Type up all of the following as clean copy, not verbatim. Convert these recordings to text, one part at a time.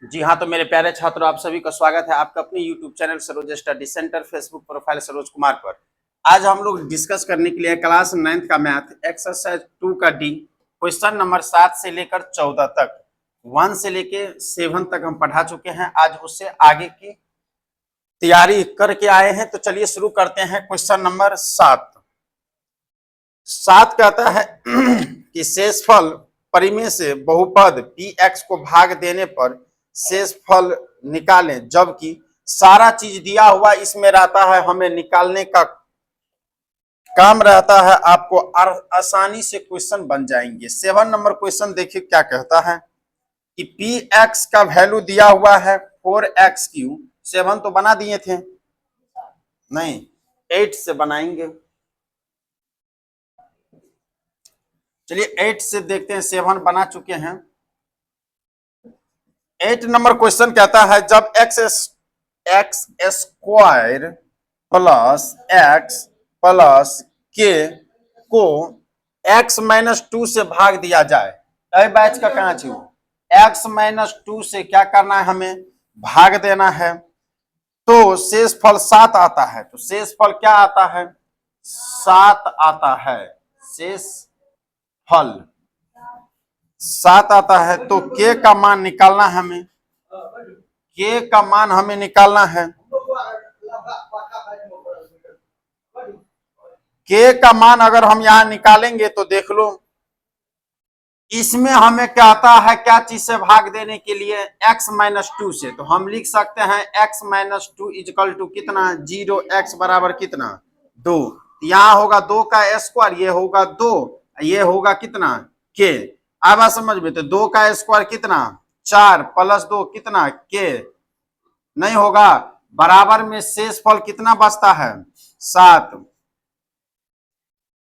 जी हाँ, तो मेरे प्यारे छात्रों, आप सभी का स्वागत है आपका अपने YouTube channel Saroj study centre, Facebook profile Saroj Kumar पर। आज हम लोग डिस्कस करने के लिए क्लास 9th का मैथ एक्सरसाइज 2 का डी क्वेश्चन नंबर 7 से लेकर 14 तक, 1 से लेकर 7 तक हम पढ़ा चुके हैं। आज उससे आगे की तैयारी करके आए हैं, तो चलिए शुरू करते हैं। क्वेश्चन नंबर 7 कहता है कि शेषफल परिमेय से बहुपद px को भाग देने पर शेषफल निकालें, जबकि सारा चीज दिया हुआ इसमें रहता है, हमें निकालने का काम रहता है। आपको आसानी से क्वेश्चन बन जाएंगे। 7 नंबर क्वेश्चन देखिए क्या कहता है कि px का वैल्यू दिया हुआ है 4x3। 7 तो बना दिए थे, नहीं 8 से बनाएंगे। चलिए 8 से देखते हैं, 7 बना चुके हैं। 8 नंबर क्वेश्चन कहता है जब x square plus x plus के को x-2 से भाग दिया जाए। अरे बैच का कहाँ छू, x-2 से क्या करना है, हमें भाग देना है, तो शेषफल 7 आता है। तो शेषफल क्या आता है, 7 आता है। शेषफल 7 आता है। तो k का मान निकालना है हमें, k का मान हमें निकालना है। k का मान अगर हम यहां निकालेंगे तो देख लो, इसमें हमें क्या आता है, क्या चीज से भाग देने के लिए, x-2 से। तो हम लिख सकते हैं x-2 इक्वल टू कितना, 0x बराबर कितना, 2। यहाँ होगा 2 का स्क्वायर, ये होगा 2, ये होगा कितना, k। अब आप समझ में, तो 2 का स्क्वायर कितना, 4 प्लस 2 कितना, k। नहीं होगा, बराबर में शेषफल कितना बचता है, 7।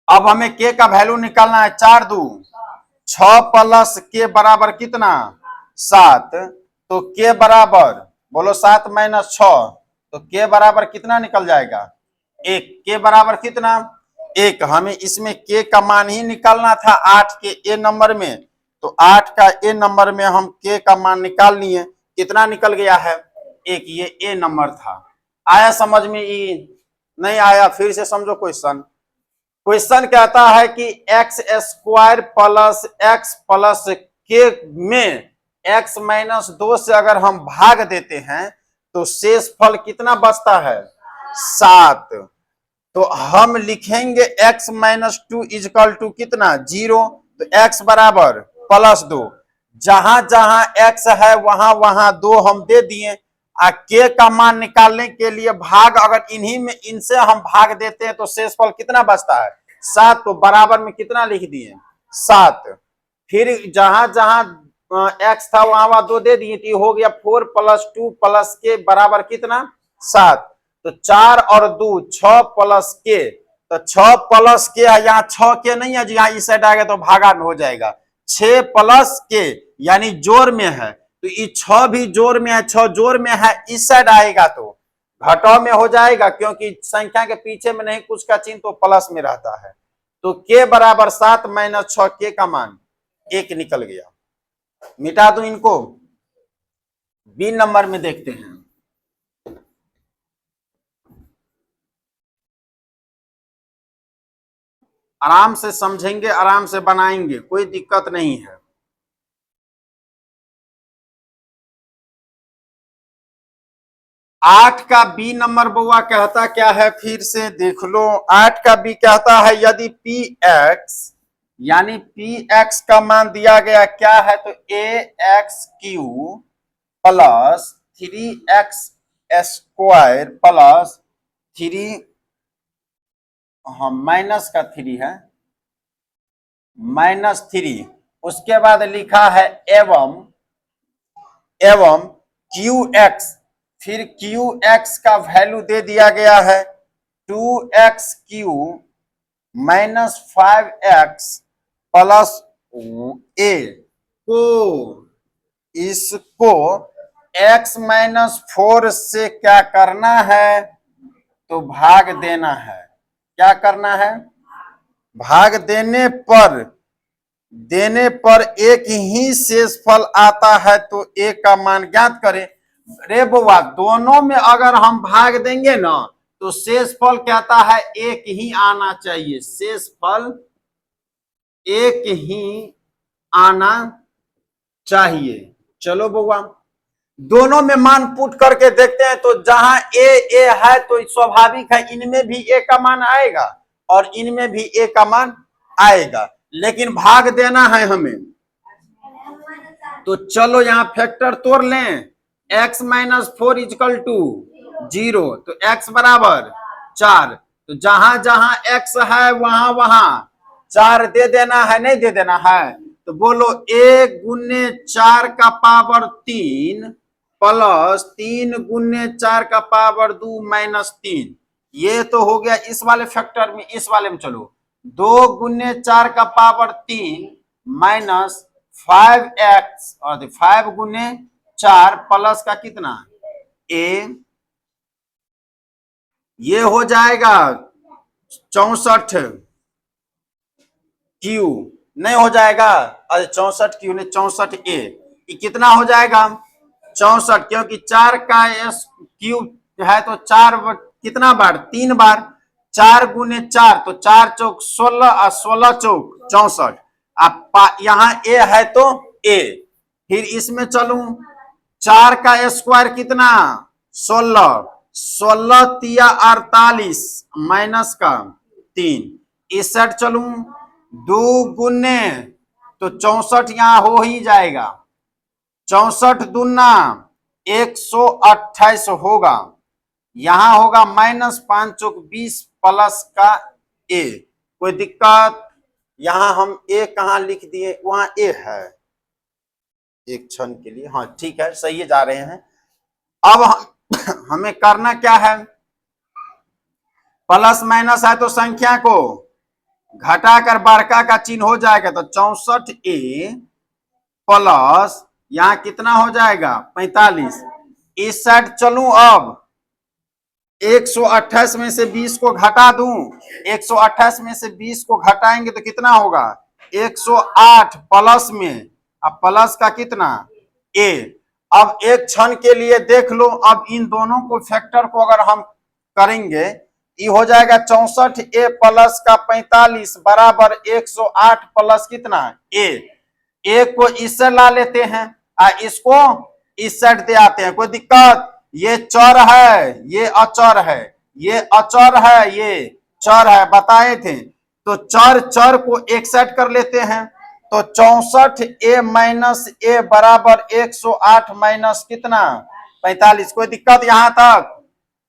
अब हमें k का वैल्यू निकालना है, 4 2 6 प्लस k बराबर कितना, 7। तो k बराबर बोलो 7 माइनस 6, तो k बराबर कितना निकल जाएगा, 1। k बराबर कितना, 1। हमें इसमें k का मान ही निकालना था 8 के a नंबर में, तो 8 का a नंबर में हम k का मान निकाल लिए। कितना निकल गया है, 1। ये a नंबर था। आया समझ में, नहीं आया फिर से समझो क्वेश्चन। क्वेश्चन कहता है कि x square plus x plus के में x-2 से अगर हम भाग देते हैं तो शेषफल कितना बचता है, 7। तो हम लिखेंगे x-2 इक्वल टू कितना, 0। तो x बराबर प्लस 2, जहां जहां x है वहां वहां 2 हम दे दिए। k का मान निकालने के लिए भाग अगर इन्हीं में इनसे हम भाग देते हैं तो शेषफल कितना बचता है, 7। तो बराबर में कितना लिख दिए, 7। फिर जहां जहां x था वहां वहां 2 दे दिए, तो हो गया 4 प्लस 2 प्लस के बराबर कितना, 7। तो 4 और 2 6 प्लस के, तो 6 प्लस के है, यहाँ 6 के नहीं है जी, यहाँ इस साइड आएगा तो भागा में हो जाएगा। 6 प्लस के यानी जोड़ में है, तो ये 6 भी जोड़ में है, 6 जोड़ में है, इस साइड आएगा तो घटाव में हो जाएगा, क्योंकि संख्या के पीछे में नहीं कुछ का चिन्ह तो प्लस में रहता है। तो k बराबर 7 माइनस 6, k का मान 1 निकल गया। मिटा दो इनको। बी नंबर में देखते हैं, आराम से समझेंगे, आराम से बनाएंगे, कोई दिक्कत नहीं है। 8 का बी नंबर बुआ कहता क्या है, फिर से देख लो। 8 का बी कहता है यदि पी एक्स यानी पी एक्स का मान दिया गया क्या है, तो AX³ plus 3x square plus 3, हाँ माइनस का 3 है, -3। उसके बाद लिखा है एवं QX, फिर QX का वैल्यू दे दिया गया है 2x³ minus 5x plus a को, इसको x-4 से क्या करना है, तो भाग देना है। क्या करना है, भाग देने पर देने पर एक ही शेषफल आता है तो ए का मान ज्ञात करें। रे बुआ, दोनों में अगर हम भाग देंगे ना तो शेषफल कहता है एक ही आना चाहिए, शेषफल एक ही आना चाहिए। चलो बुआ, दोनों में मान पुट करके देखते हैं तो जहां ए है तो स्वाभाविक है इनमें भी ए का मान आएगा और इनमें भी ए का मान आएगा, लेकिन भाग देना है हमें। तो चलो यहां फैक्टर तोड़ लें, x माइनस 4 इजकल टू 0, तो x बराबर 4, तो जहां जहां x है वहां वहां 4 दे देना है, नहीं दे देना है। तो बोलो a गुने 4 का पावर 3 प्लस 3 गुने 4 का पावर 2 माइनस 3, ये तो हो गया इस वाले फैक्टर में। इस वाले में चलो 2 गुने 4 का पावर 3 माइनस 5x और 5 गुने 4 प्लस का कितना a, ये हो जाएगा 64 क्यू, नहीं हो जाएगा, अरे 64 क्यू नहीं 64 ए, ये कितना हो जाएगा 64, क्योंकि 4 का एस क्यूब है तो 4 कितना बार 3 बार, 4 गुने 4 तो 4 चौक 16 और 16 चौक 64, अब यहाँ ए है तो ए, फिर इसमें चलूं 4 का स्क्वायर कितना 16, 16 तिया 48 माइनस का 3, इस साइड चलूं 2 गुने तो 64 यहां हो ही जाएगा, 64 दूना 128 होगा, यहां होगा माइनस 5 चौक 20 प्लस का ए, कोई दिक्कत? यहां हम ए कहां लिख दिए, वहां ए है एक क्षण के लिए, हाँ ठीक है सही जा रहे हैं। अब हमें करना क्या है, प्लस माइनस है तो संख्या को घटाकर बड़का का चिन्ह हो जाएगा, तो 64 ए प्लस यहां कितना हो जाएगा 45, इस साइड चलूं अब 128 में से 20 को घटा दूं, 128 में से 20 को घटाएंगे तो कितना होगा 108 प्लस में, अब प्लस का कितना ए। अब एक क्षण के लिए देख लो, अब इन दोनों को फैक्टर को अगर हम करेंगे ये हो जाएगा 64 ए प्लस का 45 बराबर 108 प्लस कितना ए, एक को इससे ला लेते हैं और इसको इस साइड दे आते हैं, कोई दिक्कत? ये चर है ये अचर है, ये अचर है ये चर है, बताए थे। तो चर चर को एक साइड कर लेते हैं, तो 64 ए माइनस ए बराबर 108 माइनस कितना 45, कोई दिक्कत यहां तक?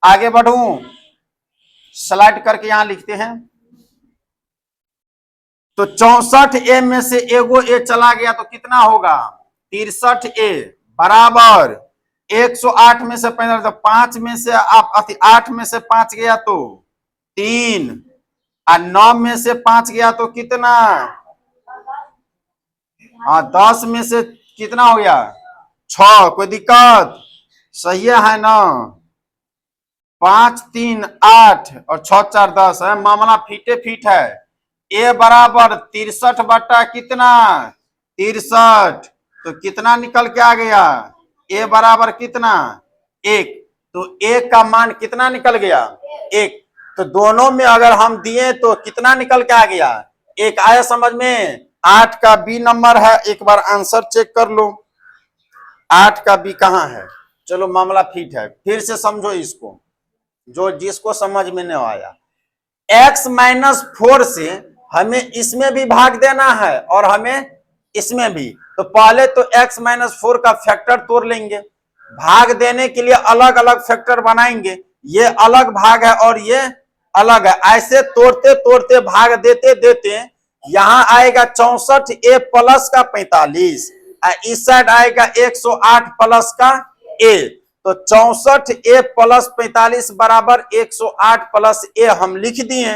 आगे बढ़ूं, स्लाइड करके यहां लिखते हैं, तो 64 ए में से एगो ए चला गया तो कितना होगा 63 ए बराबर 108 में से 15, तो 5 में से आप 8 में से 5 गया तो 3 और 9 में से 5 गया तो कितना, हाँ 10 में से कितना हो गया 6, कोई दिक्कत? सही है ना, 5 3 8 और 6 4 10 है, मामला फीटे फीट है। ए बराबर 63 बटा कितना 63, तो कितना निकल के आ गया ए बराबर कितना 1, तो ए का मान कितना निकल गया 1, तो दोनों में अगर हम दिए तो कितना निकल के आ गया 1, आया समझ में? 8 का बी नंबर है, एक बार आंसर चेक कर लो 8 का बी कहां है। चलो मामला फिट है, फिर से समझो इसको, जो जिसको समझ में नहीं आया, x माइनस 4 से हमें इसमें भी भाग देना है और हमें इसमें भी, तो पहले तो x माइनस 4 का फैक्टर तोड़ लेंगे, भाग देने के लिए अलग अलग फैक्टर बनाएंगे, ये अलग भाग है और ये अलग है, ऐसे तोड़ते तोड़ते भाग देते देते यहां आएगा 64 ए प्लस का 45, इस साइड आएगा 108 प्लस का ए, तो 64 ए प्लस 45 बराबर 108 प्लस ए हम लिख दिए।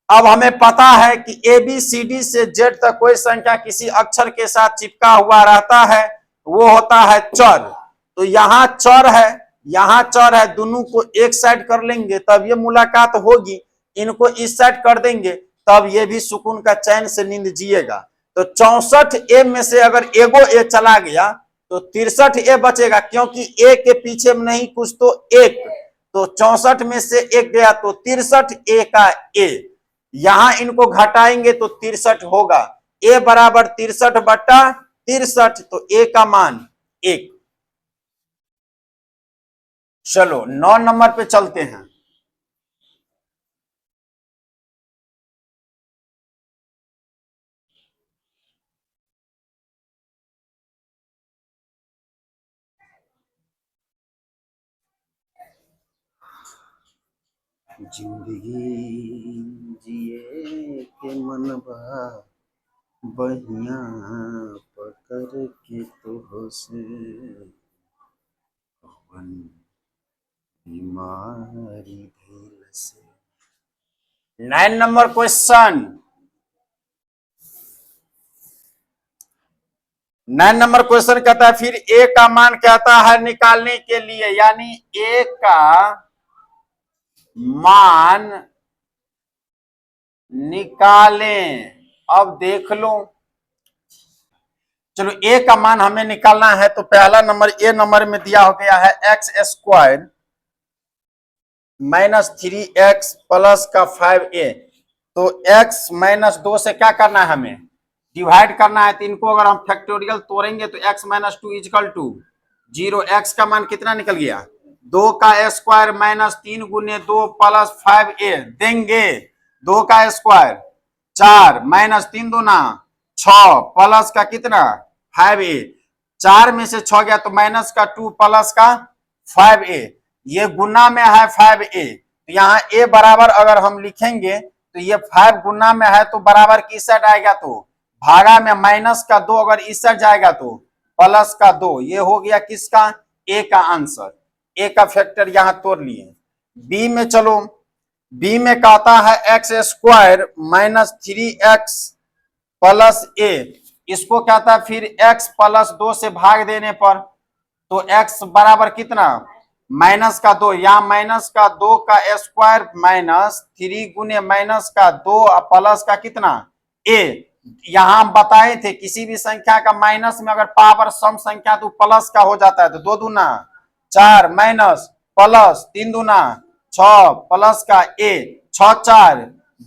अब हमें पता है कि ए बी सी डी से जेड तक कोई संख्या किसी अक्षर के साथ चिपका हुआ रहता है, वो होता है चर, तो यहाँ चर है यहाँ चर है, दोनों को एक साइड कर लेंगे तब ये मुलाकात होगी, इनको इस साइड कर देंगे तब ये भी सुकून का चैन से नींद जिएगा। तो 64a में से अगर एगो ए चला गया तो 63a बचेगा, क्योंकि ए के पीछे में नहीं कुछ तो एक, तो 64 में से एक गया तो 63a का ए, यहां इनको घटाएंगे तो 63 होगा। ए बराबर 63/63, तो ए का मान 1। चलो 9 नंबर पे चलते हैं। जिंदगी जिए के मनबा बहिया पकड़ के तो से बीमारी भइल से। 9 नंबर क्वेश्चन, 9 नंबर क्वेश्चन कहता है फिर ए का मान कहता है निकालने के लिए, यानी ए का मान निकालें। अब देख लो, चलो ए का मान हमें निकालना है, तो पहला नंबर ए नंबर में दिया हो गया है x² -3x प्लस का 5a, तो x -2 से क्या करना है, हमें डिवाइड करना है। तो इनको अगर हम फैक्टोरियल तोड़ेंगे तो x - 2 = 0। x का मान कितना निकल गया, 2 का स्क्वायर -3 गुने 2 प्लस 5a देंगे। 2 का स्क्वायर 4 -3 दूना 6 प्लस का कितना 5a, 4 में से 6 गया तो माइनस का 2 प्लस का 5a, ये गुना में है 5a, तो यहाँ a बराबर अगर हम लिखेंगे तो ये 5 गुना में है तो बराबर किस साइड आएगा, तो भागा में माइनस का 2 अगर इस साइड जाएगा तो प्लस का 2। ये हो गया किसका, a का आंसर, a का फैक्टर यहां तोड़ लिए। b में चलो, b में कहता है x² -3x प्लस a, इसको कहता है फिर x + 2 से भाग देने पर, तो x बराबर कितना माइनस का 2, या माइनस का 2 का स्क्वायर -3 गुने माइनस का 2 प्लस का कितना a। यहां हम बताए थे किसी भी संख्या का माइनस में अगर पावर सम संख्या तो प्लस का हो जाता है, तो 2 दूना 4 माइनस प्लस 3 दूना 6 प्लस का a, 6 4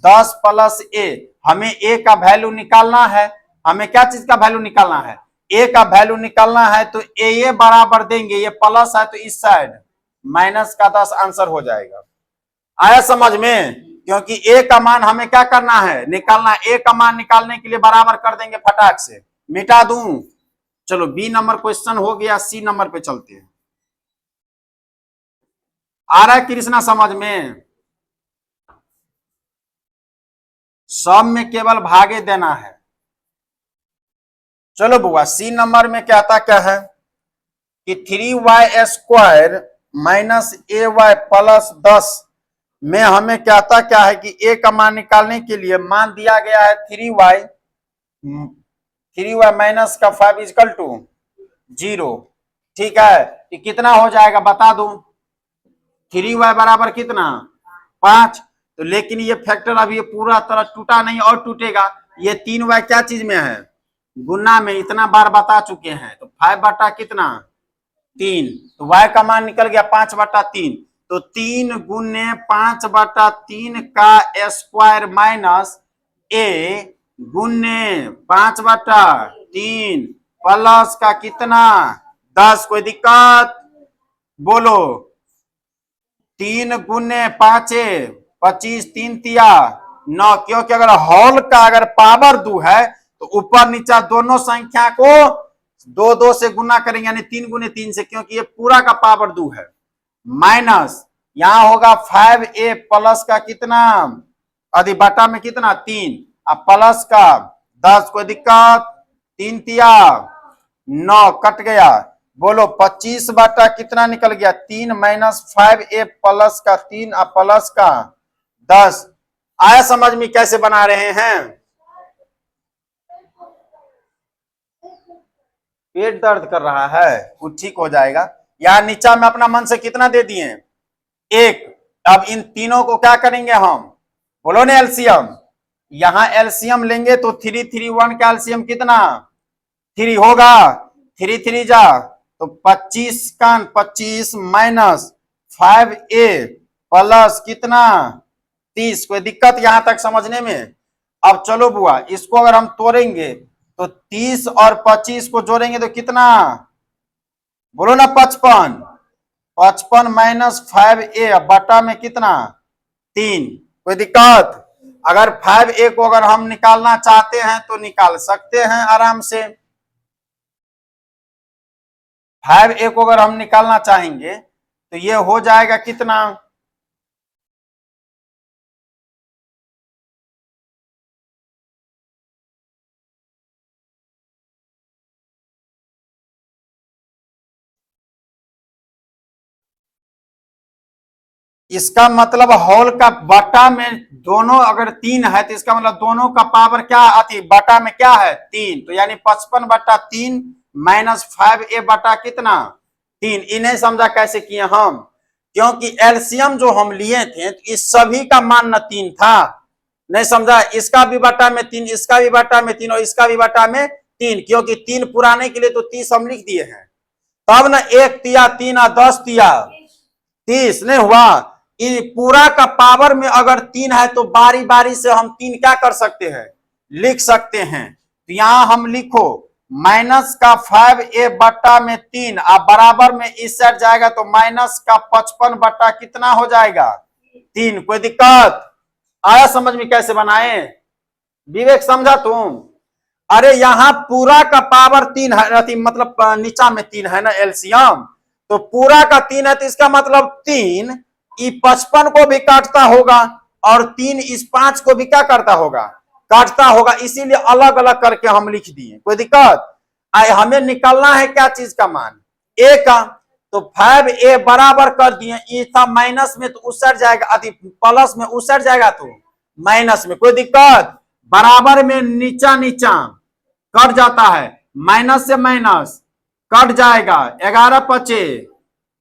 10 प्लस a। हमें a का वैल्यू निकालना है, हमें क्या चीज का वैल्यू निकालना है, a का वैल्यू निकालना है, तो a बराबर देंगे, ये प्लस है तो इस साइड माइनस का 10 आंसर हो जाएगा। आया समझ में, क्योंकि a का मान हमें क्या करना है, निकालना। a का मान निकालने के लिए बराबर कर देंगे, फटाक से मिटा दूं। चलो b नंबर क्वेश्चन हो गया, c नंबर पे चलते हैं। आ रहा है कृष्णा समझ में, सब में केवल भागे देना है। चलो बुआ, सी नंबर में कहता क्या है कि 3y² -ay प्लस 10 में हमें कहता क्या है कि a का मान निकालने के लिए मान दिया गया है 3y माइनस का 5 = 0। ठीक है, कि कितना हो जाएगा बता दो, 3y बराबर कितना 5, तो लेकिन ये फैक्टर अभी पूरा तरह टूटा नहीं और टूटेगा। ये 3y क्या चीज में है, गुना में, इतना बार बता चुके हैं। तो 5 बटा कितना 3, तो y का मान निकल गया 5/3, तो 3 गुने 5/3 का स्क्वायर माइनस a गुने 5/3 प्लस का कितना 10। कोई दिक्कत बोलो, 3 गुने 5 25, 3 तिया 9, क्योंकि अगर होल का अगर पावर 2 है तो ऊपर नीचा दोनों संख्या को 2 से गुना करेंगे, यानी 3 गुने 3 से, क्योंकि ये पूरा का पावर 2 है। माइनस यहां होगा 5a प्लस का कितना अधि बटा में कितना 3, अब प्लस का 10। कोई दिक्कत, 3 तिया 9 कट गया। बोलो 25 बटा कितना निकल गया 3 माइनस 5a प्लस का 3 प्लस का 10। आया समझ में कैसे बना रहे हैं। पेट दर्द कर रहा है, कुछ ठीक हो जाएगा। यहां नीचा में अपना मन से कितना दे दिए 1। अब इन तीनों को क्या करेंगे हम, बोलो ने एलसीएम, यहां एलसीएम लेंगे तो 3 3 1 का एलसीएम कितना 3 होगा, 3 3 जा तो 25 का 25 माइनस 5a प्लस कितना 30। कोई दिक्कत यहां तक समझने में? अब चलो बुआ, इसको अगर हम तोड़ेंगे तो 30 और 25 को जोड़ेंगे तो कितना, बोलो ना 55। 55 माइनस 5a बटा में कितना 3। कोई दिक्कत? अगर 5a को अगर हम निकालना चाहते हैं तो निकाल सकते हैं आराम से। 5a को अगर हम निकालना चाहेंगे तो ये हो जाएगा कितना, इसका मतलब होल का बटा में दोनों अगर 3 है तो इसका मतलब दोनों का पावर क्या आती, बटा में क्या है 3, तो यानी 55/3 माइनस 5a बटा कितना 3। इन्हें समझा कैसे किए हम, क्योंकि एलसीएम जो हम लिए थे तो इस सभी का मान न 3 था, नहीं समझा, इसका भी बटा में 3, इसका भी बटा में 3 और इसका भी बटा में 3, क्योंकि 3 पुराने के लिए तो 30 हम लिख दिए हैं, तब ना 1 तिया 3 और 10 तिया 30 नहीं हुआ। पूरा का पावर में अगर 3 है तो बारी बारी से हम 3 क्या कर सकते हैं, लिख सकते हैं। तो यहां हम लिखो माइनस का 5a बटा में 3 अब बराबर में इस साइड जाएगा तो माइनस का 55 बटा कितना हो जाएगा 3। कोई दिक्कत आया समझ में कैसे बनाए, विवेक समझा तुम? अरे यहां पूरा का पावर 3 है, मतलब नीचा में 3 है ना एलसीएम, तो पूरा का 3 है तो इसका मतलब 3 इस 55 को भी काटता होगा और 3 इस 5 को भी क्या करता होगा, काटता होगा, इसीलिए अलग अलग करके हम लिख दिए। कोई दिक्कत? हमें निकालना है क्या चीज का मान, a का, तो 5a बराबर कर दिए, ये था माइनस में तो उस साइड जाएगा, अति प्लस में उस साइड जाएगा तो माइनस में। कोई दिक्कत? बराबर में नीचा नीचा कट जाता है, माइनस से माइनस कट जाएगा, 11 बचे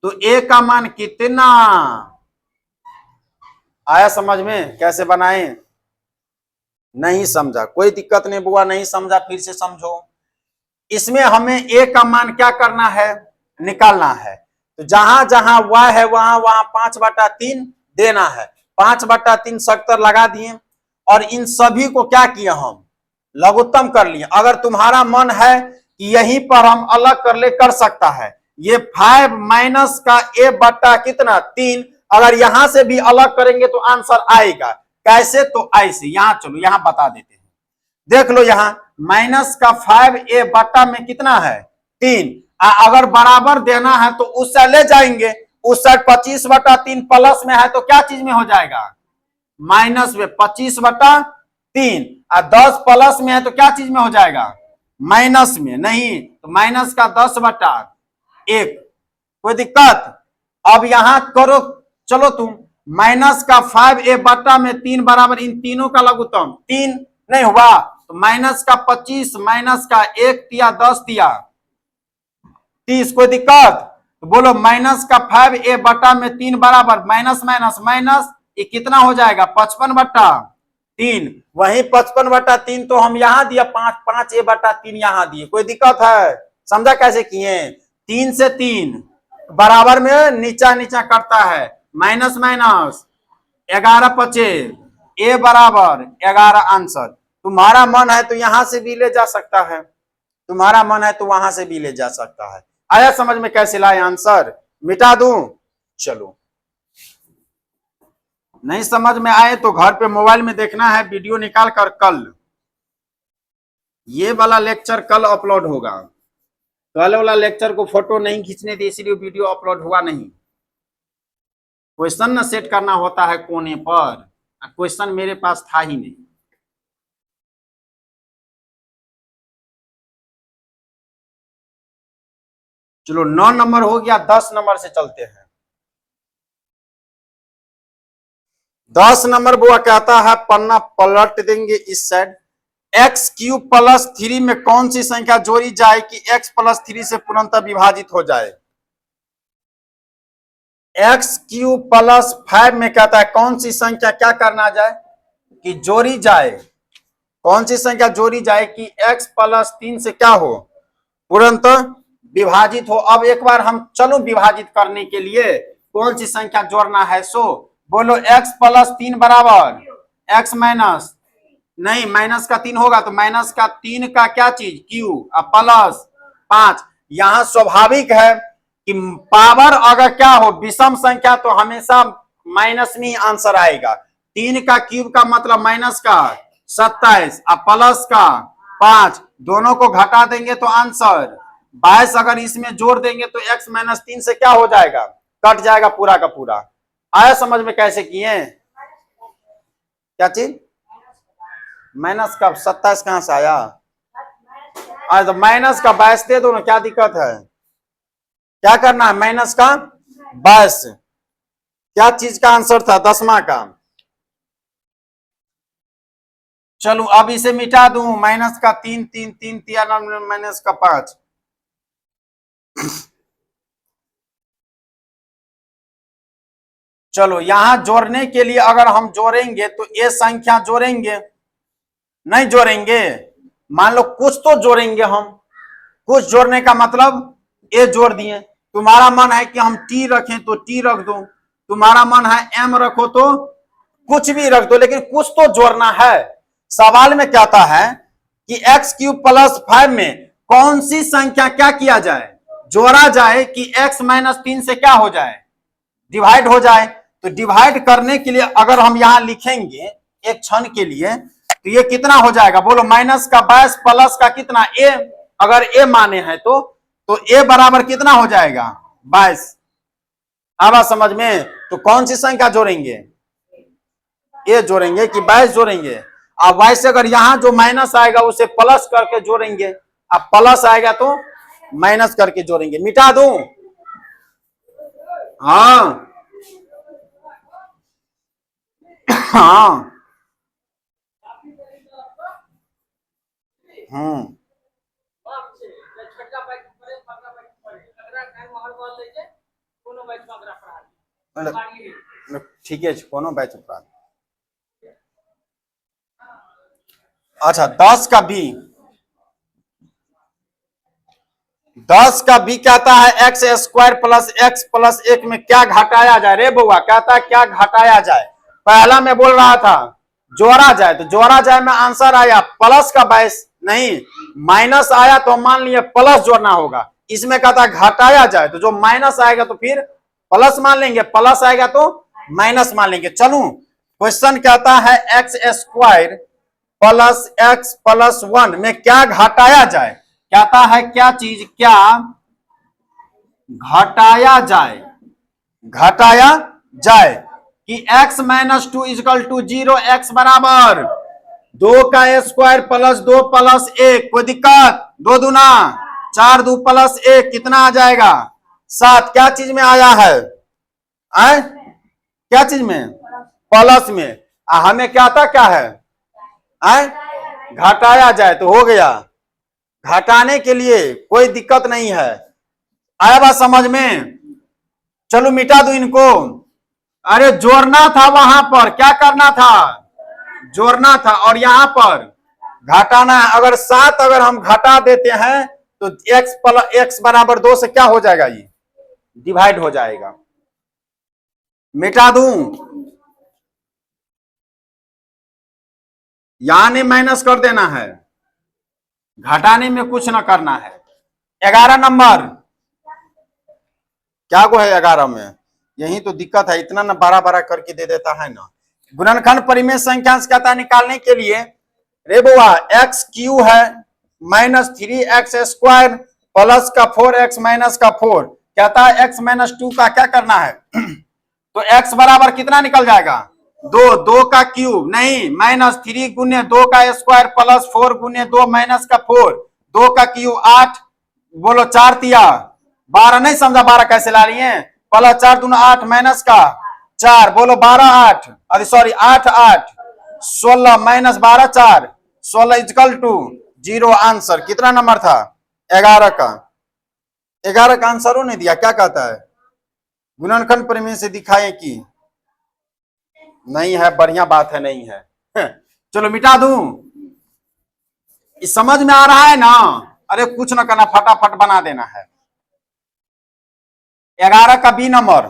तो a का मान कितना आया समझ में कैसे बनाए? नहीं समझा, कोई दिक्कत नहीं बुआ, नहीं समझा फिर से समझो। इसमें हमें a का मान क्या करना है, निकालना है, तो जहां जहां y है वहां वहां 5/3 देना है, 5/3 70 लगा दिए और इन सभी को क्या किया हम लघुत्तम कर लिए। अगर तुम्हारा मन है कि यहीं पर हम अलग कर ले कर सकता है, ये 5 माइनस का a बटा कितना 3, अगर यहां से भी अलग करेंगे तो आंसर आएगा। कैसे? तो ऐसे, यहां चलो यहां बता देते हैं, देख लो यहां माइनस का 5a बटा में कितना है 3, अगर बराबर देना है तो उस साइड ले जाएंगे, उस साइड 25/3 प्लस में है तो क्या चीज में हो जाएगा माइनस में 25/3, और 10 प्लस में है तो क्या चीज में हो जाएगा माइनस में, नहीं तो माइनस का 10/1। कोई दिक्कत? अब यहां करो, चलो तुम माइनस का 5a बटा में 3 बराबर इन तीनों का लघुत्तम 3 नहीं हुआ तो माइनस का 25 माइनस का 1 तिया 10 तिया 30। कोई दिक्कत? तो बोलो माइनस का 5a बटा में 3 बराबर माइनस माइनस माइनस, ये कितना हो जाएगा 55/3, वही 55/3 तो हम यहां दिया 5a/3 यहां दिए। कोई दिक्कत है? समझा कैसे किए? 3 से 3 बराबर में नीचा नीचा करता है, माइनस माइनस 11 बचे, a बराबर 11 आंसर। तुम्हारा मन है तो यहां से भी ले जा सकता है, तुम्हारा मन है तो वहां से भी ले जा सकता है। आया समझ में कैसे लाए आंसर? मिटा दूं? चलो, नहीं समझ में आए तो घर पे मोबाइल में देखना है वीडियो निकाल कर, कल ये वाला लेक्चर कल अपलोड होगा, कल वाला लेक्चर को फोटो नहीं खींचने दी इसलिए वीडियो अपलोड हुआ नहीं। क्वेश्चन ना सेट करना होता है कोने पर, क्वेश्चन मेरे पास था ही नहीं। चलो 9 नंबर हो गया, 10 नंबर से चलते हैं। 10 नंबर बुआ कहता है, पन्ना पलट देंगे इस साइड, x³ + 3 में कौन सी संख्या जोड़ी जाए कि x + 3 से पूर्णतः विभाजित हो जाए। x³ + 5 में कहता है कौन सी संख्या क्या करना जाए कि जोड़ी जाए, कौन सी संख्या जोड़ी जाए कि x प्लस 3 से क्या हो, तुरंत विभाजित हो। अब एक बार हम चलो विभाजित करने के लिए कौन सी संख्या जोड़ना है, सो बोलो x प्लस 3 बराबर x माइनस, नहीं माइनस का 3 होगा तो माइनस का 3 का क्या चीज q, प्लस 5। यहां स्वाभाविक है कि पावर अगर क्या हो विषम संख्या तो हमेशा माइनस में आंसर आएगा। 3 का क्यूब का मतलब माइनस का 27 और प्लस का 5, दोनों को घटा देंगे तो आंसर 22। अगर इसमें जोड़ देंगे तो x माइनस 3 से क्या हो जाएगा, कट जाएगा पूरा का पूरा। आया समझ में कैसे किए, क्या चीज माइनस का 27 कहां से आया, अरे तो माइनस का 22 दे दो ना, क्या दिक्कत है। क्या करना है, माइनस का 22 क्या चीज का आंसर था, 10वां का। चलो अब इसे मिटा दूं, माइनस का 3 3 3 3 माइनस का 5। चलो यहां जोड़ने के लिए अगर हम जोड़ेंगे तो ये संख्या जोड़ेंगे, नहीं जोड़ेंगे, मान लो कुछ तो जोड़ेंगे हम, कुछ जोड़ने का मतलब ए जोड़ दिए। तुम्हारा मन है कि हम टी रखें तो टी रख दो, तुम्हारा मन है एम रखो तो कुछ भी रख दो, लेकिन कुछ तो जोड़ना है। सवाल में क्या था है कि एक्स क्यूब प्लस 5 में कौन सी संख्या क्या किया जाए, जोड़ा जाए कि एक्स माइनस 3 से क्या हो जाए, डिवाइड हो जाए। तो डिवाइड करने के लिए अगर हम यहां लिखेंगे एक क्षण के लिए तो ये कितना हो जाएगा, बोलो माइनस का 22 प्लस का कितना ए, अगर ए माने हैं तो ए बराबर कितना हो जाएगा 22। अब समझ में, तो कौन सी संख्या जोड़ेंगे, ए जोड़ेंगे कि 22 जोड़ेंगे। अब 22 से अगर यहां जो माइनस आएगा उसे प्लस करके जोड़ेंगे, अब प्लस आएगा तो माइनस करके जोड़ेंगे। मिटा दूं, हाँ हाँ ठीक है, कोनो बैच अपराध। अच्छा 10 का बी कहता है x square plus x plus 1 में क्या घटाया जाए, रे बुआ कहता है क्या घटाया जाए। पहला मैं बोल रहा था जोड़ा जाए, तो जोड़ा जाए में आंसर आया प्लस का 22, नहीं माइनस आया तो मान लिया प्लस जोड़ना होगा। इसमें कहता घटाया जाए तो जो माइनस आएगा तो फिर प्लस मान लेंगे, प्लस आएगा तो माइनस मान लेंगे। चलू क्वेश्चन कहता है x square plus x plus 1 में क्या घटाया जाए, कहता है क्या चीज क्या घटाया जाए, घटाया जाए कि x minus 2 equal to 0, x बराबर 2 का स्क्वायर प्लस 2 प्लस 1, कोई दिक्कत, 2 दूना 4 2 प्लस 1 कितना आ जाएगा 7। क्या चीज में आया है, आए क्या चीज में, प्लस में। हमें क्या था, क्या है आए घटाया जाए तो हो गया, घटाने के लिए कोई दिक्कत नहीं है। आया बात समझ में, चलो मिटा दो इनको। अरे जोड़ना था, वहां पर क्या करना था, जोड़ना था, और यहां पर घटाना है। अगर 7 अगर हम घटा देते हैं तो x प्लस एक्स बराबर 2 से क्या हो जाएगा, ये डिवाइड हो जाएगा। मिटा दूं, यहां नहीं माइनस कर देना है, घटाने में कुछ ना करना है। 11 नंबर क्या को है 11 में, यही तो दिक्कत है, इतना ना बड़ा बड़ा करके दे देता है ना। गुणनखंड परिमेय संख्यांश कहता निकालने के लिए, रे बुआ एक्स क्यू है माइनस 3x स्क्वायर प्लस का 4x माइनस का 4, कहता है x माइनस 2 का क्या करना है तो x बराबर कितना निकल जाएगा 2, 2 का क्यूब नहीं माइनस 3 गुने 2 का स्क्वायर प्लस 4 गुने 2 माइनस का 4, 2 का क्यूब 8, बोलो 4 तिया 12, नहीं समझा 12 कैसे ला रही है, प्लस 4 दूना 8 माइनस का 4, बोलो 12 8, अरे sorry 8 8 16 minus 12 4, 16 equal to 0। Answer कितना नंबर था 11 का, 11 का आंसर नहीं दिया, क्या कहता है गुणनखंड परिमेय से दिखाए कि नहीं है, बढ़िया बात है, नहीं है चलो मिटा दूं, इस समझ में आ रहा है ना? अरे कुछ ना करना, फटाफट बना देना है। 11 का बी नंबर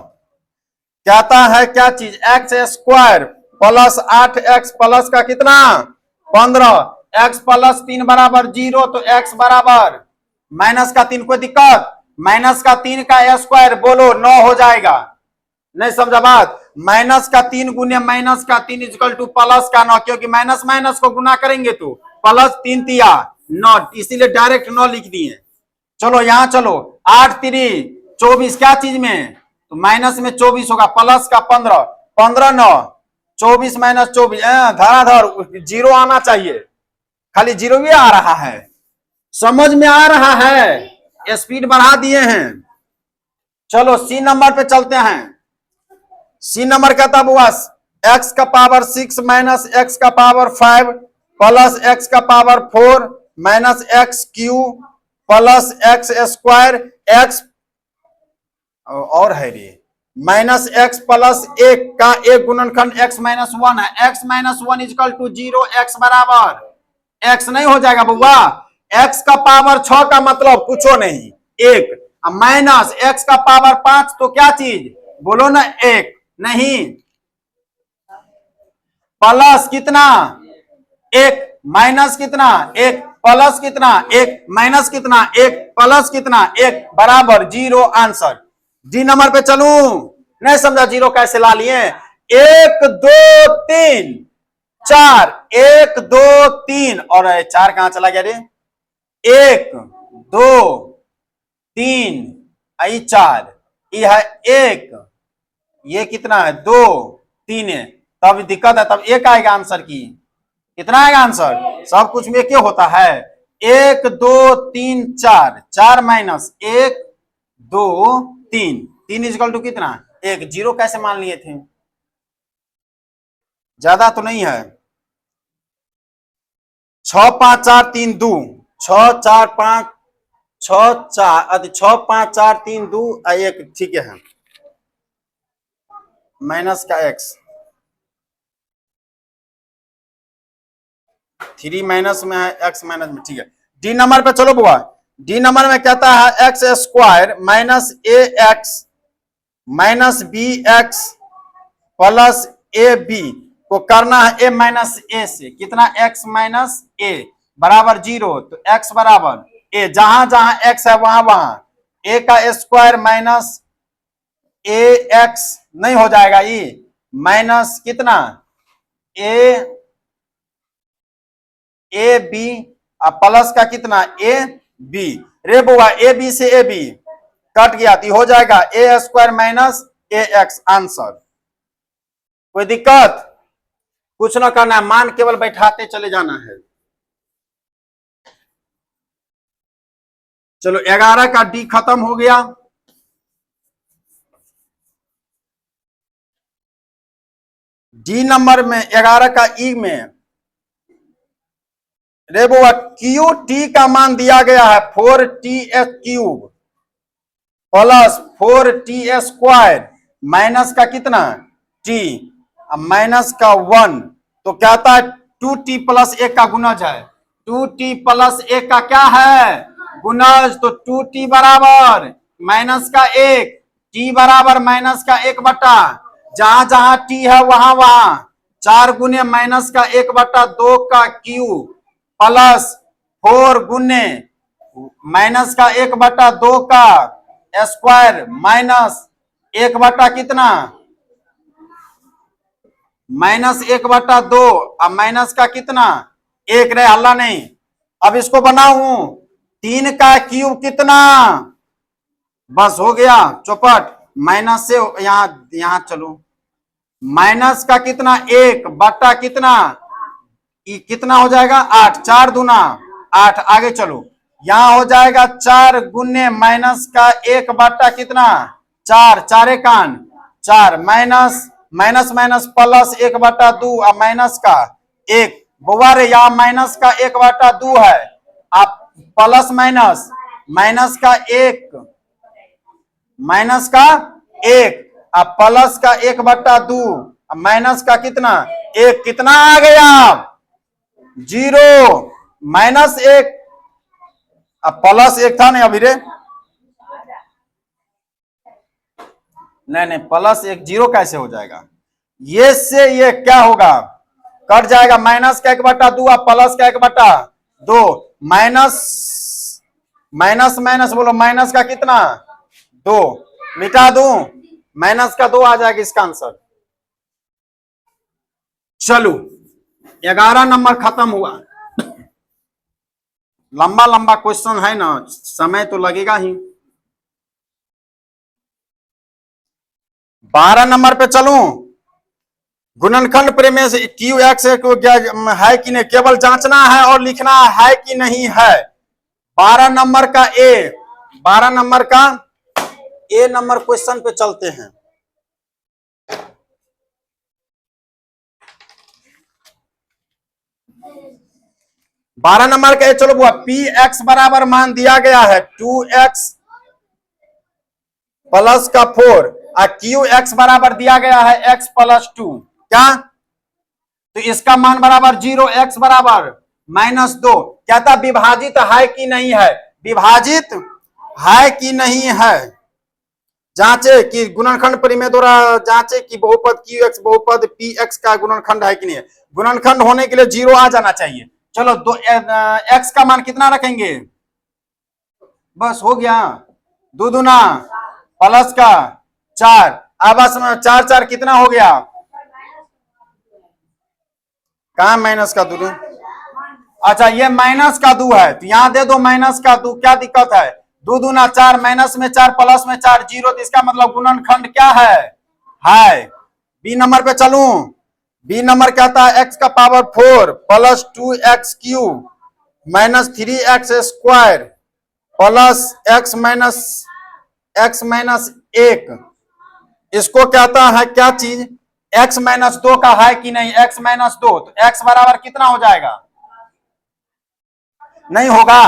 कहता है क्या चीज, x square plus 8x plus का कितना 15, एक्स प्लस 3 बराबर 0, तो एक्स बराबर माइनस का 3, कोई दिक्कत? माइनस का 3 का स्क्वायर बोलो 9 हो जाएगा, नहीं समझा बात? माइनस का 3 गुने माइनस का 3 इक्वल टू प्लस का 9, क्योंकि माइनस माइनस को गुना करेंगे तो प्लस 3 तिया 9, इसीलिए डायरेक्ट 9 लिख दिए। चलो यहां चलो, 8 3 24, क्या चीज में? तो माइनस में 24 होगा, प्लस का 15, 15 9 24 माइनस 24, धराधर जीरो आना चाहिए, खाली जीरो भी आ रहा है। समझ में आ रहा है? स्पीड बढ़ा दिए हैं। चलो सी नंबर पे चलते हैं। सी नंबर कहता हुआ एक्स का पावर 6 माइनस एक्स का पावर 5 प्लस एक्स का power 4 minus x Q plus x square x और है रे माइनस एक्स प्लस 1 का एक गुणनखंड एक्स माइनस 1 है। X minus 1 equal to 0, x बराबर एक्स नहीं हो जाएगा बुआ? एक्स का पावर 6 का मतलब पूछो नहीं 1, माइनस एक्स का पावर 5 तो क्या चीज बोलो ना 1, नहीं प्लस कितना 1 माइनस कितना 1 प्लस कितना 1 माइनस कितना 1 प्लस कितना 1 बराबर 0, आंसर। डी नंबर पे चलूं? नहीं समझा जीरो कैसे ला लिए? 1 2 3 4, 1 2 3 और 4 कहां चला गया रे? 1 2 3 आई 4, ये है 1, ये कितना है 2 3 है, तब दिक्कत है, तब 1 आएगा आंसर की। कितना आएगा आंसर? सब कुछ में क्या होता है? 1 2 3 4, 4 माइनस 1 2 3, 3 इक्वल टू कितना 1, जीरो कैसे मान लिए थे? ज्यादा तो नहीं है। 6 5 4 3 2, 6 4 5 6 4 6 5 4 3 2 1, ठीक है माइनस का एक्स 3 माइनस में है, एक्स माइनस में, ठीक है। डी नंबर पे चलो बुआ। डी नंबर में कहता है x square minus a x minus b x plus a b को करना है ए माइनस ए से, कितना एक्स माइनस ए बराबर 0, तो एक्स बराबर ए, जहां जहां एक्स है वहां वहां ए का स्क्वायर माइनस ए एक्स नहीं हो जाएगा, ये माइनस कितना ए बी प्लस का कितना ए बी, रे बुआ ए बी से ए बी कट गया तो हो जाएगा ए square minus a x, answer. कोई दिक्कत? कुछ ना करना है, मान केवल बैठाते चले जाना है। चलो 11 का डी खत्म हो गया। डी नंबर में 11 का ई में रे बुआ क्यू टी का मान दिया गया है 4ts cube plus 4t square minus का कितना टी माइनस का 1, तो कहता है 2t प्लस 1 का गुणज है, 2t प्लस 1 का क्या है गुणज, तो 2t बराबर माइनस का 1, t बराबर माइनस का 1 बटा, जहां जहां t है वहां वहां 4 गुने माइनस का 1 बटा 2 का क्यू प्लस 4 गुने माइनस का 1 बटा 2 का स्क्वायर माइनस 1 बटा कितना माइनस 1 बटा 2 अब माइनस का कितना 1 रहे, हल्ला नहीं। अब इसको बनाऊं 3 का क्यूब कितना, बस हो गया चौपट, माइनस से यहां चलो, माइनस का कितना 1 बटा कितना, कितना हो जाएगा 8, 4 दूना 8, आगे चलो यहां हो जाएगा 4 गुने माइनस का 1 बटा कितना 4, 4 कान 4 माइनस माइनस माइनस प्लस 1 बटा 2 अब माइनस का 1, बुआ रे यहाँ माइनस का 1 बटा 2 है, आप प्लस माइनस माइनस का 1 माइनस का 1 अब प्लस का 1 बटा 2 अब माइनस का कितना 1, कितना आ गया 0, -1 अब +1 था नहीं अभी रे, नहीं +1 0 कैसे हो जाएगा, ये से ये क्या होगा, कट जाएगा, माइनस का 1/2 अब प्लस का 1/2, माइनस माइनस माइनस बोलो, माइनस का कितना 2, मिटा दूं, माइनस का 2 आ जाएगा इसका आंसर। चलो 11 नंबर खत्म हुआ। लंबा लंबा क्वेश्चन है ना, समय तो लगेगा ही। 12 नंबर पे चलूं, गुणनखंड प्रमेय से क्यू एक्स है कि नहीं, केवल जांचना है और लिखना है कि नहीं है। 12 नंबर का ए, 12 नंबर का ए नंबर क्वेश्चन पे चलते हैं। बारह नंबर का ए, चलो बुआ, पी एक्स बराबर मान दिया गया है 2x प्लस का 4 और क्यू एक्स बराबर दिया गया है x प्लस 2, क्या, तो इसका मान बराबर 0, x बराबर -2, क्या था, विभाजित है कि नहीं है, विभाजित है कि नहीं है, जांचे कि गुणनखंड परिमेय द्वारा जांचे कि बहुपद क्यू एक्स बहुपद पी एक्स का गुणनखंड है कि नहीं है। गुणनखंड होने के लिए 0 आ जाना चाहिए। चलो एक्स का मान कितना रखेंगे, बस हो गया, 2 दूना प्लस का 4, अब 4 4 कितना हो गया, कहा माइनस का 2, अच्छा ये माइनस का 2 है तो यहां दे दो माइनस का 2, क्या दिक्कत है, 2 दूना 4, माइनस में 4 प्लस में 4 0, तो इसका मतलब गुणनखंड क्या है। बी नंबर पे चलूं, बी नंबर क्या था, x का power 4 plus 2x cube minus 3x square plus x minus 1, इसको कहता है क्या चीज, x-2 का है कि नहीं, x-2, तो x बराबर कितना हो जाएगा, नहीं होगा,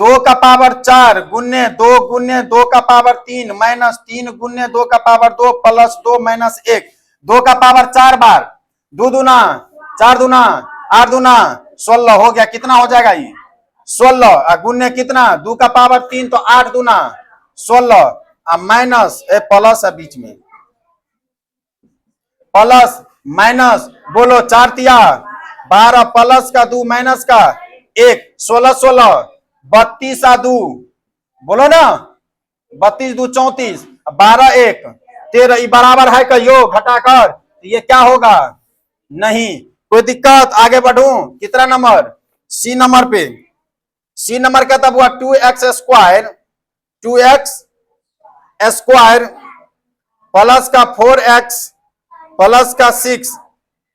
2 का पावर 4 गुन्ने 2 का पावर 3 माइनस 3 गुन्ने 2 का पावर 2 प्लस 2 माइनस 1, 2 का पावर 4 बार, 2 दूना 4 दूना 8 दूना 16 हो गया, कितना हो जाएगा ये 16, गुन्ने कितना 2 का पावर 3 तो 8 दूना 16 माइनस प्लस है बीच में, प्लस माइनस बोलो 4 तिया 12 प्लस का 2 माइनस का 1, 16 16 32 2 बोलो ना, 32 2 34, 12 1 13, ये बराबर है का योग घटाकर, तो ये क्या होगा, नहीं कोई दिक्कत, आगे बढ़ू, कितना नंबर, सी नंबर पे, सी नंबर कहता हुआ 2x square 2x square plus का 4x प्लस का 6,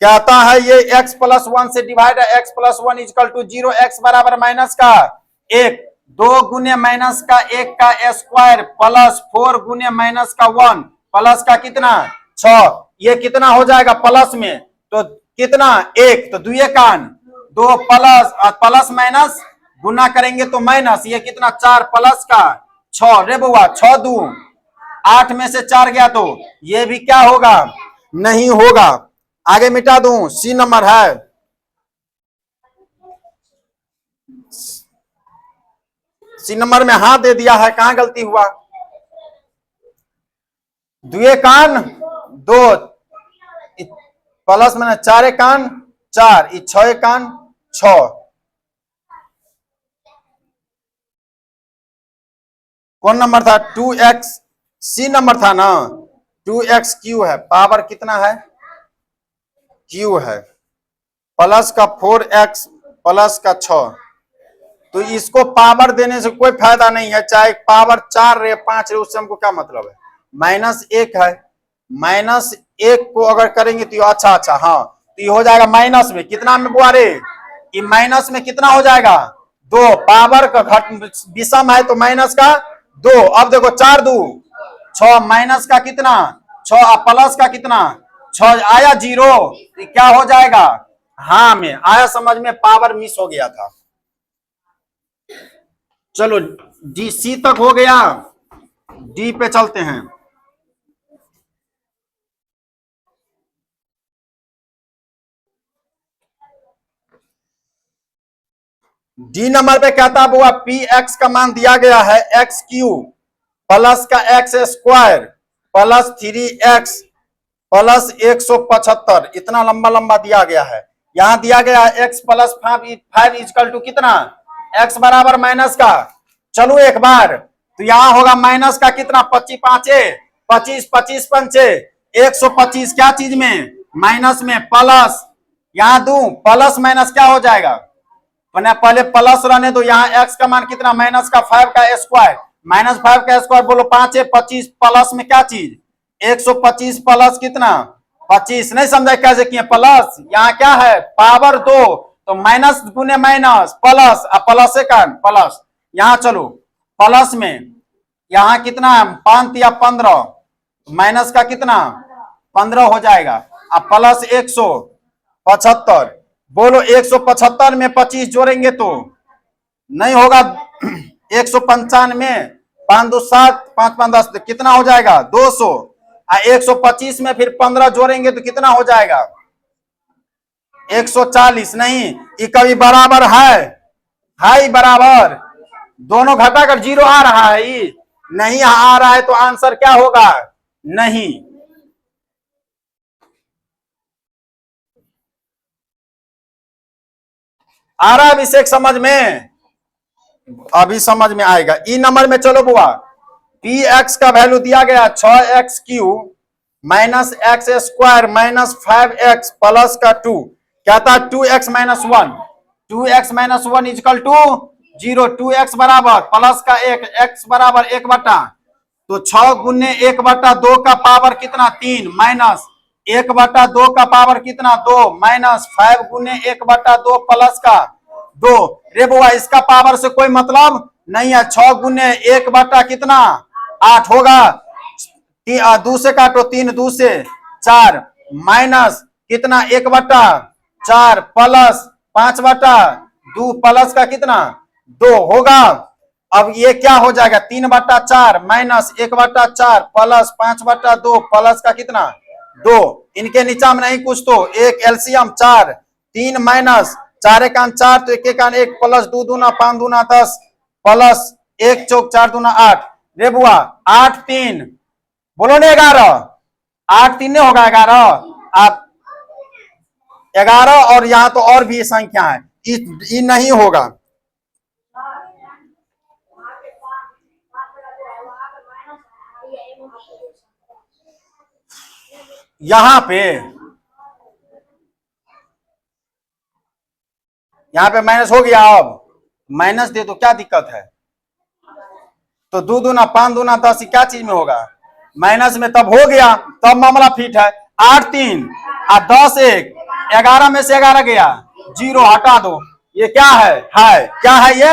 कहता है ये x प्लस 1 से डिवाइड है, x plus 1 equal to 0, x बराबर माइनस का 1, 2 गुने माइनस का 1 का स्क्वायर प्लस 4 गुने माइनस का 1 प्लस का कितना 6, ये कितना हो जाएगा प्लस में, तो कितना 1, तो 2 कान 2 प्लस प्लस माइनस गुना करेंगे तो माइनस, ये कितना 4 प्लस का 6, रे बुआ 6 2 8 में से 4 गया, तो ये भी क्या होगा, नहीं होगा, आगे मिटा दूं, सी नंबर है, सी नंबर में हाथ दे दिया है, कहां गलती हुआ, 2 कान 2 प्लस में 4 कान 4, 6 कान 6, कौन नंबर था 2x, सी नंबर था ना, 2x क्यू है, पावर कितना है क्यू है, प्लस का 4x प्लस का 6, तो इसको पावर देने से कोई फायदा नहीं है, चाहे पावर 4 रहे 5 रहे, उससे हमको क्या मतलब है, -1 है, -1 को अगर करेंगे तो अच्छा अच्छा, हाँ तो ये हो जाएगा माइनस में कितना में बुआ रे, ये माइनस में कितना हो जाएगा 2, पावर का घट विषम है तो माइनस का 2, अब देखो 4 2 6 माइनस का कितना 6 प्लस का कितना 6 आया 0, क्या हो जाएगा, हाँ में आया समझ में, पावर मिस हो गया था। चलो डी सी तक हो गया, डी पे चलते हैं। डी नंबर पे कहता है बुआ पी एक्स का मान दिया गया है एक्स क्यू प्लस का x square plus 3x plus 175, इतना लंबा लंबा दिया गया है। यहां दिया गया है x प्लस 5 इजकल टू कितना, x बराबर माइनस का, चलो एक बार तो यहां होगा माइनस का कितना 25 पांचे 25 25 पंचे 125, क्या चीज में, माइनस में, प्लस यहां दू प्लस माइनस क्या हो जाएगा, पहले प्लस रहने दो। यहाँ x का मान कितना, माइनस का 5 का स्क्वायर, माइनस 5 का स्क्वायर बोलो 5 25 प्लस में क्या चीज 125 प्लस कितना 25, नहीं समझा कैसे किए प्लस, यहाँ क्या है पावर 2 तो माइनस गुने माइनस प्लस प्लस से का प्लस, यहाँ चलो प्लस में यहाँ कितना 5 या 15 माइनस का कितना 15 हो जाएगा, अब प्लस 175, बोलो 175 में 25 जोड़ेंगे तो नहीं होगा 195, 5 2 7 5 5 10 कितना हो जाएगा 200, 125 में फिर 15 जोड़ेंगे तो कितना हो जाएगा 140, नहीं ये कभी बराबर है बराबर, दोनों घटाकर 0 आ रहा है, ये नहीं आ रहा है तो आंसर क्या होगा, नहीं। आ रहा है अभिषेक समझ में, अभी समझ में आएगा। ई नंबर में चलो बुआ पी एक्स का वैल्यू दिया गया 6x³ minus x square minus 5x plus का 2, कहता 2x minus 1, 2x minus 1 equal to 0, 2x बराबर प्लस का 1 x बराबर 1 बटा, तो 6 गुने 1 बटा 2 का पावर कितना 3 माइनस 1 बटा 2 का पावर कितना 2 माइनस 5 गुने 1 बटा 2 प्लस का 2, रे बुआ इसका पावर से कोई मतलब नहीं है, 6 गुने 1 बटा कितना 8 होगा, 2 से काटो 3 2 से 4 माइनस कितना 1 बटा 4 प्लस 5 बटा 2 प्लस का कितना 2 होगा। अब ये क्या हो जाएगा 3 बटा 4 माइनस 1 बटा 4 प्लस 5 बटा 2 प्लस का कितना 2, इनके नीचा में नहीं कुछ तो एक एलसीएम 4 3 माइनस 4 1 4 तो 1 1 1 प्लस 2 दूना 5 दूना 10 प्लस 1 चौक 4 दूना 8, रे बुआ 8 3 बोलो ने 11, 8 3 नहीं होगा 11, आप 11 और यहाँ तो और भी संख्या है, ये नहीं होगा। यहाँ पे माइनस हो गया, अब माइनस दे तो क्या दिक्कत है, तो 2 दूना 5 दूना 10 क्या चीज में होगा माइनस में, तब हो गया तब मामला फिट है। 8 3 और 10 1 11 में से 11 गया 0 हटा दो, ये क्या है क्या है ये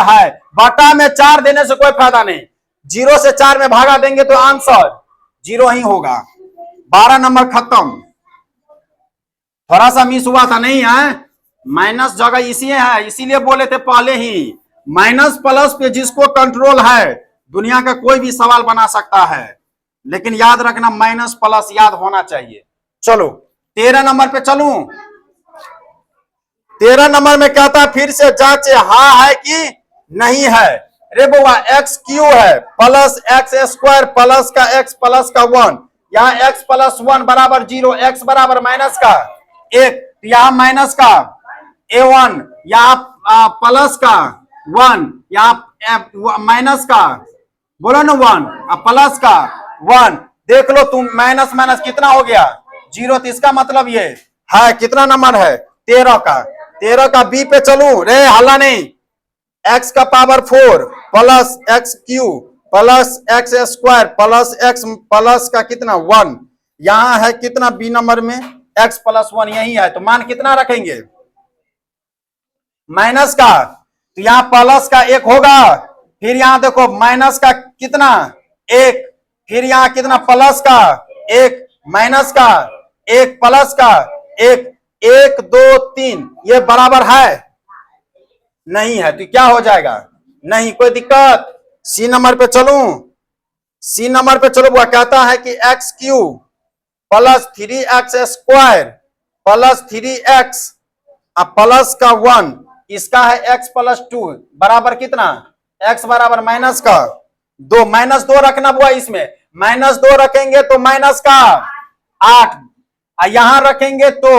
है, बटा में 4 देने से कोई फायदा नहीं, 0 से 4 में भागा देंगे तो आंसर 0 ही होगा। 12 नंबर खत्म, थोड़ा सा मिस हुआ था नहीं है, माइनस जगह इसी है, इसीलिए बोले थे पहले ही माइनस प्लस पे जिसको कंट्रोल है दुनिया का कोई भी सवाल बना सकता है, लेकिन याद रखना माइनस प्लस याद होना चाहिए। चलो 13 नंबर पे चलूं, 13 नंबर में कहता फिर से जांचे हाँ है कि नहीं है, रे बुआ x³ है प्लस एक्स स्क्वायर प्लस का x प्लस का 1, यहाँ x प्लस 1 बराबर 0, x बराबर माइनस का 1, यहाँ माइनस का a1, यहाँ प्लस का 1, यहाँ माइनस का बोलो ना 1 प्लस का 1, देख लो तुम माइनस माइनस कितना हो गया 0, तो इसका मतलब ये है कितना नंबर है 13 का बी पे चलू, रे हल्ला नहीं, x का power 4 plus x³ plus x square plus x plus का कितना 1, यहां है कितना बी नंबर में x प्लस 1 यही है, तो मान कितना रखेंगे माइनस का, तो यहाँ प्लस का 1 होगा, फिर यहाँ देखो माइनस का कितना 1, फिर यहाँ कितना प्लस का 1 माइनस का 1 प्लस का 1 1 2 3, ये बराबर है नहीं है, तो क्या हो जाएगा नहीं, कोई दिक्कत। सी नंबर पे चलूं, सी नंबर पे चलो, वो कहता है कि x³ plus 3x square plus 3x plus का 1 इसका है x+2 बराबर कितना, x बराबर माइनस का 2, -2 रखना हुआ इसमें, -2 रखेंगे तो माइनस का 8, यहां रखेंगे तो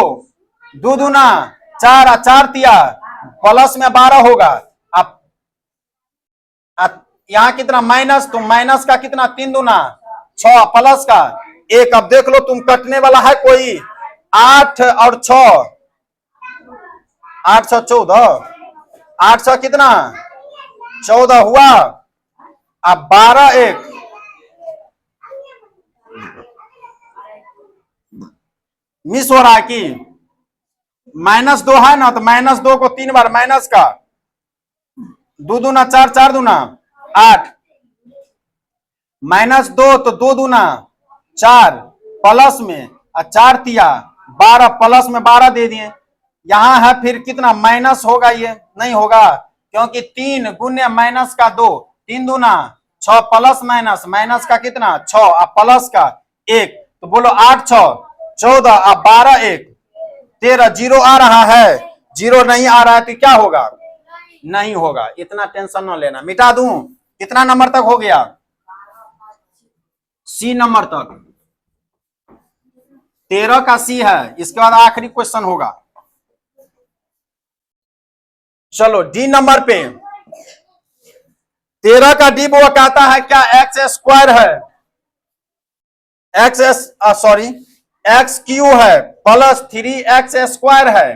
2 दूना 4, 4 तिया प्लस में 12 होगा। अब यहां कितना माइनस, तो माइनस का कितना 3 दूना 6 प्लस का 1। अब देख लो तुम कटने वाला है कोई, 8 और 6, 8 6 14, 8 6 कितना 14 हुआ। अब 12 1 मिस हो रहा है कि -2 है ना, तो -2 को 3 बार माइनस का 2 दूना 4, 4 दूना 8, -2 तो 2 दूना 4 प्लस में 4 तिया 12 प्लस में 12 दे दिए। यहां है फिर कितना माइनस होगा, ये नहीं होगा क्योंकि 3 गुने माइनस का 2, 3 दूना 6 प्लस माइनस, माइनस का कितना 6 प्लस का 1, तो बोलो 8 6 14 अब 12 1 13, 0 आ रहा है, 0 नहीं आ रहा है तो क्या होगा, नहीं होगा। इतना टेंशन न लेना, मिटा दूं। कितना नंबर तक हो गया, सी नंबर तक, 13 का सी है। इसके बाद आखिरी क्वेश्चन होगा। चलो डी नंबर पे 13 का डी वो कहता है क्या एक्स स्क्वायर है, एक्स क्यू है प्लस 3x स्क्वायर है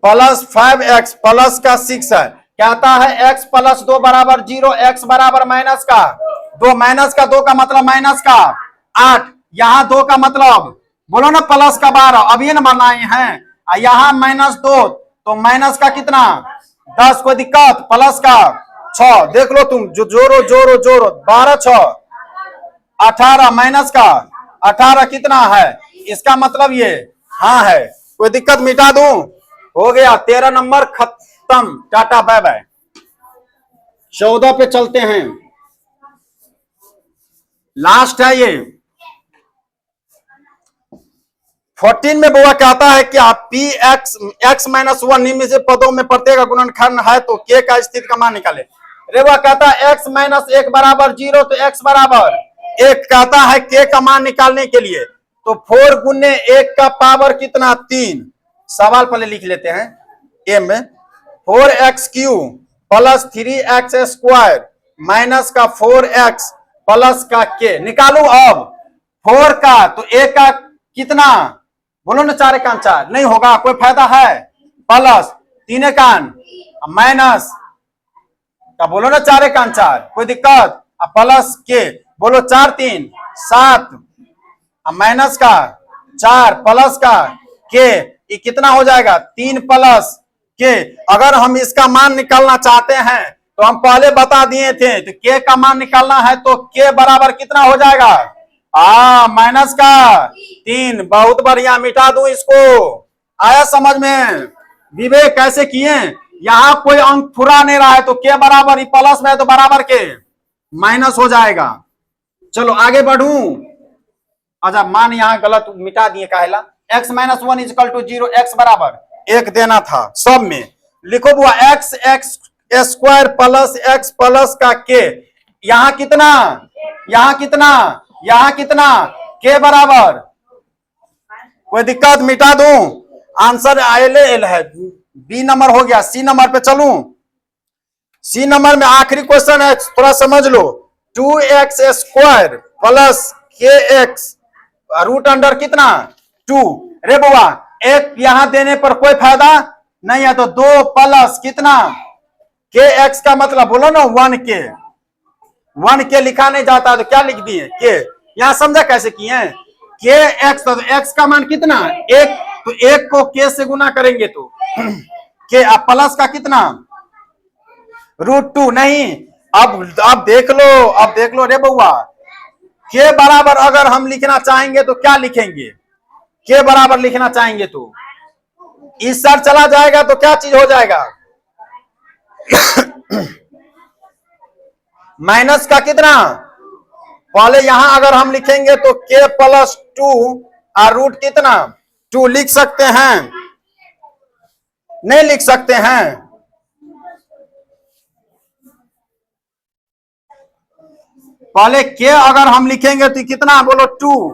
प्लस 5x प्लस का 6 है। कहता है x प्लस 2 बराबर 0, x बराबर माइनस का 2, माइनस का 2 का मतलब माइनस का 8, यहाँ 2 का मतलब बोलो ना प्लस का 12, अब ये न बनाए हैं। यहाँ -2 तो माइनस का कितना 10, कोई दिक्कत, प्लस का 6, देख लो तुम जो जोरो जोरो जोरो 12 6 18, माइनस का 18 कितना है, इसका मतलब ये हाँ है, कोई दिक्कत, मिटा दूं, हो गया 13 नंबर खत्म, टाटा बाय बाय। 14 पे चलते हैं, लास्ट है ये। 14 में बुआ कहता है कि पी एक्स -1 निम्नलिखित पदों में प्रत्येक गुणनखंड है तो के का स्थिति का मान निकाले। रे वह कहता है x -1 बराबर 0, तो x बराबर 1 कहता है के का मान निकालने के लिए, तो 4 गुने 1 का पावर कितना 3। सवाल पहले लिख लेते हैं ए में, 4x³ plus 3x square minus का 4x प्लस का के निकालू। अब 4 का तो a का कितना बोलो ना, 4 कान 4 नहीं होगा, कोई फायदा है, प्लस 3 कान माइनस का बोलो ना 4 कान 4, कोई दिक्कत, प्लस के बोलो 4 3 7 माइनस का 4 प्लस का के, ये कितना हो जाएगा 3 प्लस के। अगर हम इसका मान निकालना चाहते हैं तो हम पहले बता दिए थे, तो के का मान निकालना है तो के बराबर कितना हो जाएगा, माइनस का 3। बहुत बढ़िया, मिटा दूं इसको, आया समझ में, विवेक कैसे किए, यहां कोई अंक फुरा नहीं रहा है तो के बराबर प्लस में है तो बराबर के माइनस हो जाएगा। चलो आगे बढ़ूं, अच्छा मान यहां गलत मिटा दिए, काहेला x -1 = 0, x बराबर 1 देना था सब में, लिखो बुआ x square plus x plus का के, यहां कितना यहां कितना यहां कितना के बराबर, कोई दिक्कत, मिटा दूं, आंसर एल है, बी नंबर हो गया। सी नंबर पे चलूं, सी नंबर में आखिरी क्वेश्चन है, थोड़ा समझ लो, 2x square plus kx root under कितना 2। रे बुआ एक यहां देने पर कोई फायदा नहीं है, तो 2 प्लस कितना kx का मतलब बोलो ना 1 के लिखा नहीं जाता तो क्या लिख दिए के, यहां समझा कैसे किए, के एक्स, तो एक्स का मान कितना 1, तो 1 को के से गुना करेंगे तो के, अब प्लस का कितना √2, नहीं अब देख लो रे बउआ, के बराबर अगर हम लिखना चाहेंगे तो क्या लिखेंगे, के बराबर लिखना चाहेंगे तो इस साइड चला जाएगा तो क्या चीज हो जाएगा माइनस का कितना, पहले यहां अगर हम लिखेंगे तो k +2 और रूट कितना 2 लिख सकते हैं, नहीं लिख सकते हैं? पहले के अगर हम लिखेंगे तो कितना, बोलो 2,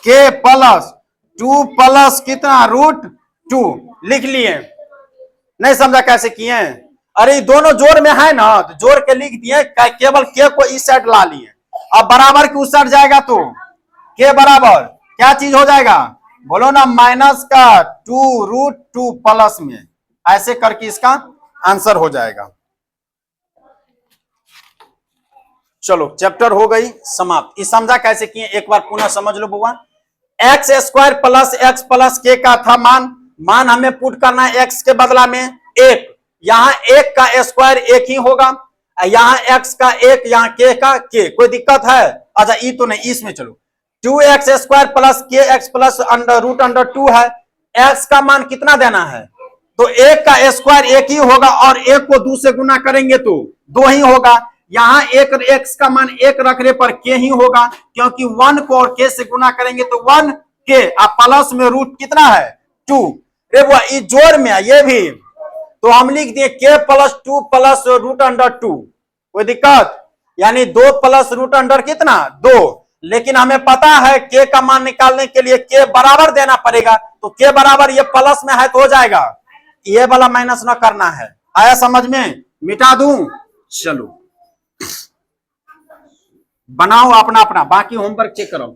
के प्लस 2 प्लस कितना, √2 लिख लिए। नहीं समझा कैसे किए? अरे दोनों जोड़ में है ना, तो जोड़ के लिख दिए, केवल के को इस साइड ला लिए। अब बराबर की उस साइड जाएगा तो के बराबर क्या चीज हो जाएगा, बोलो ना, माइनस का 2 √2 प्लस में, ऐसे करके इसका आंसर हो जाएगा। चलो चैप्टर हो गई समाप्त। इस समझा कैसे किए, एक बार पुनः समझ लो बुआ। x² प्लस x प्लस के का था मान हमें पुट करना है x के बदला में 1। यहां 1 का स्क्वायर 1 ही होगा, यहां x का 1, यहां k का k। कोई दिक्कत है? अच्छा ई तो नहीं, इसमें चलो 2x² प्लस के x प्लस √2 है। x का मान कितना देना है, तो 1 का स्क्वायर 1 ही होगा, और 1 को 2 से गुना करेंगे तो 2 ही होगा। यहां एक x का मान 1 रखने पर k ही होगा, क्योंकि 1 को और k से गुना करेंगे तो 1k, अब प्लस में रूट कितना है 2। रे वो इस जोड़ में है ये भी, तो हम लिख दिए k प्लस 2 प्लस √2। कोई दिक्कत? यानी 2 प्लस √, कितना 2। लेकिन हमें पता है k का मान निकालने के लिए k बराबर देना पड़ेगा, तो k बराबर ये प्लस में है तो हो जाएगा, ये वाला माइनस ना करना है। आया समझ में? मिटा दूं? चलो बनाओ अपना अपना, बाकी होमवर्क चेक करो।